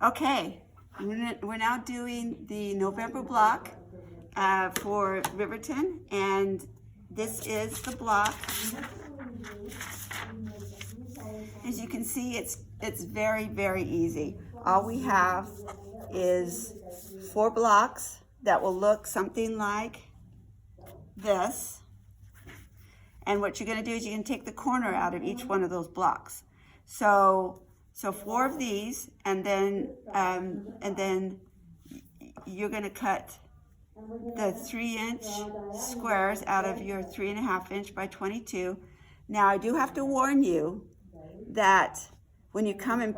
Okay, we're now doing the November block for Riverton, and this is the block. As you can see, it's very, very easy. All we have is 4 blocks that will look something like this. And what you're going to do is you're going to take the corner out of each one of those blocks. So 4 of these, and then you're going to cut the 3-inch squares out of your 3.5 inch by 22. Now I do have to warn you that when you come and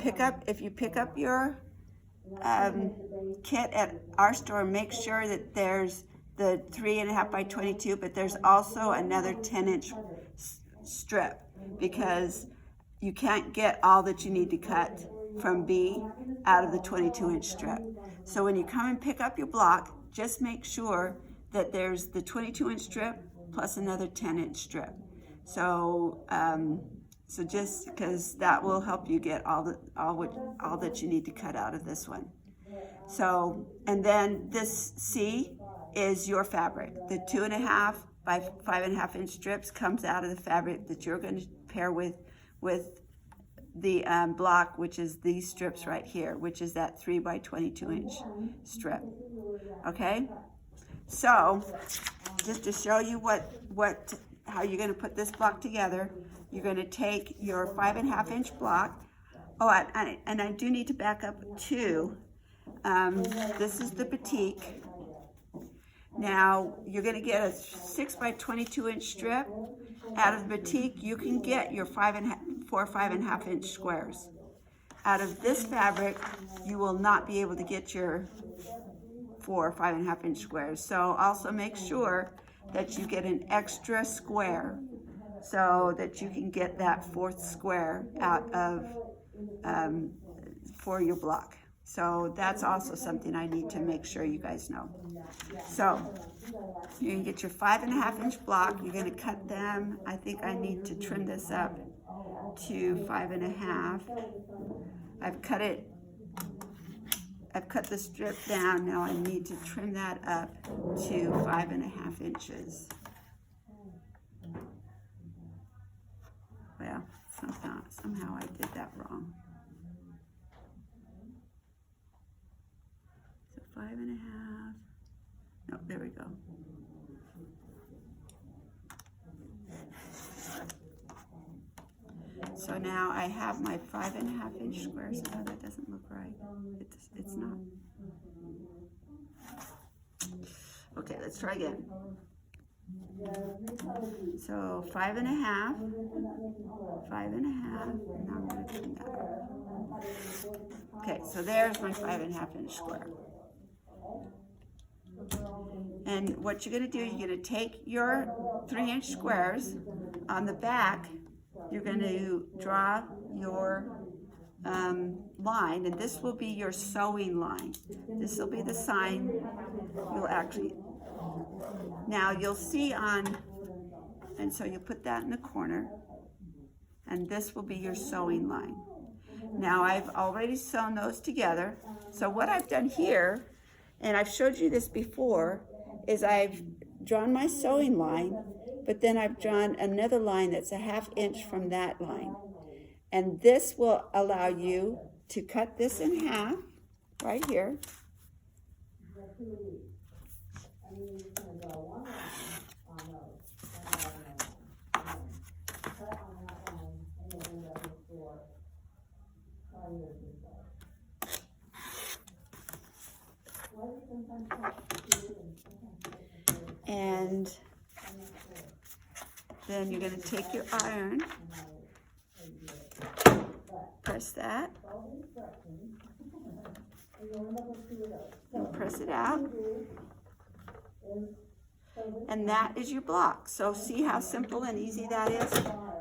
if you pick up your kit at our store, make sure that there's the 3.5 by 22, but there's also another 10-inch strip, because you can't get all that you need to cut from B out of the 22-inch strip. So when you come and pick up your block, just make sure that there's the 22-inch strip plus another 10-inch strip. So just because that will help you get all that you need to cut out of this one. So, and then this C is your fabric. The 2.5 by 5.5 inch strips comes out of the fabric that you're going to pair with the block, which is these strips right here, which is that 3 by 22 inch strip. Okay, so just to show you how you're going to put this block together, you're going to take your 5.5 inch block. Oh, and I do need to back up too. This is the batik. Now you're going to get a 6 by 22 inch strip. Out of the batik, you can get your 4 5.5 inch squares. Out of this fabric, you will not be able to get your 4 5.5 inch squares. So also make sure that you get an extra square so that you can get that 4th square out of for your block. So that's also something I need to make sure you guys know. So you're gonna get your 5.5 inch block. You're gonna cut them. I think I need to trim this up to 5.5. I've cut the strip down. Now I need to trim that up to 5.5 inches. Well, somehow I did that wrong. So 5.5. No, there we go. So now I have my 5.5 inch squares. Oh, that doesn't look right. It's not. Okay, let's try again. So 5.5, 5.5, and now I'm going to trim that up. Okay, so there's my 5.5 inch square. And what you're going to do, you're going to take your 3-inch squares. On the back, you're going to draw your line, and this will be your sewing line. This will be the sign you'll actually, now you'll see and so you put that in the corner, and this will be your sewing line. Now I've already sewn those together. So what I've done here, and I've showed you this before, is I've drawn my sewing line, but then I've drawn another line that's a 1/2 inch from that line. And this will allow you to cut this in half right here. And then you're going to take your iron, press that, and press it out, and that is your block. So see how simple and easy that is?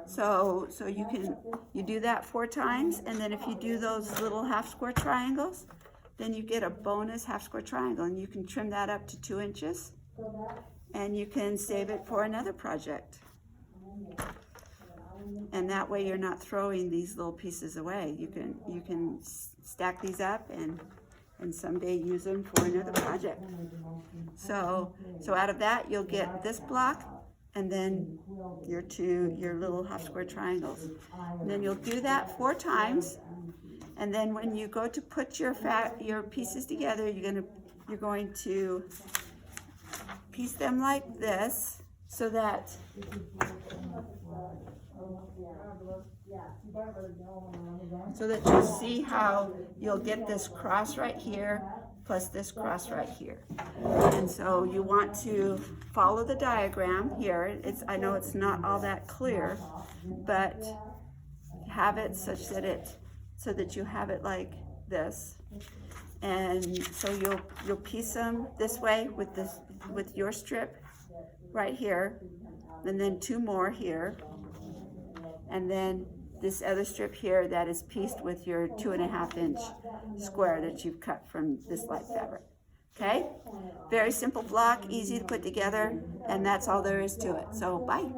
So you do that 4 times, and then if you do those little 1/2 square triangles, then you get a bonus 1/2 square triangle, and you can trim that up to 2 inches, and you can save it for another project. And that way you're not throwing these little pieces away. You can stack these up and someday use them for another project. So out of that you'll get this block and then your little half square triangles. And then you'll do that 4 times. And then when you go to put your pieces together, you're going to piece them like this so that you'll see how you'll get this cross right here plus this cross right here. And so you want to follow the diagram here. I know it's not all that clear, but have it such that so that you have it like this. And so you'll piece them this way with your strip right here, and then 2 more here, and then this other strip here that is pieced with your 2.5 inch square that you've cut from this light fabric. Okay? Very simple block, easy to put together, and that's all there is to it. So bye.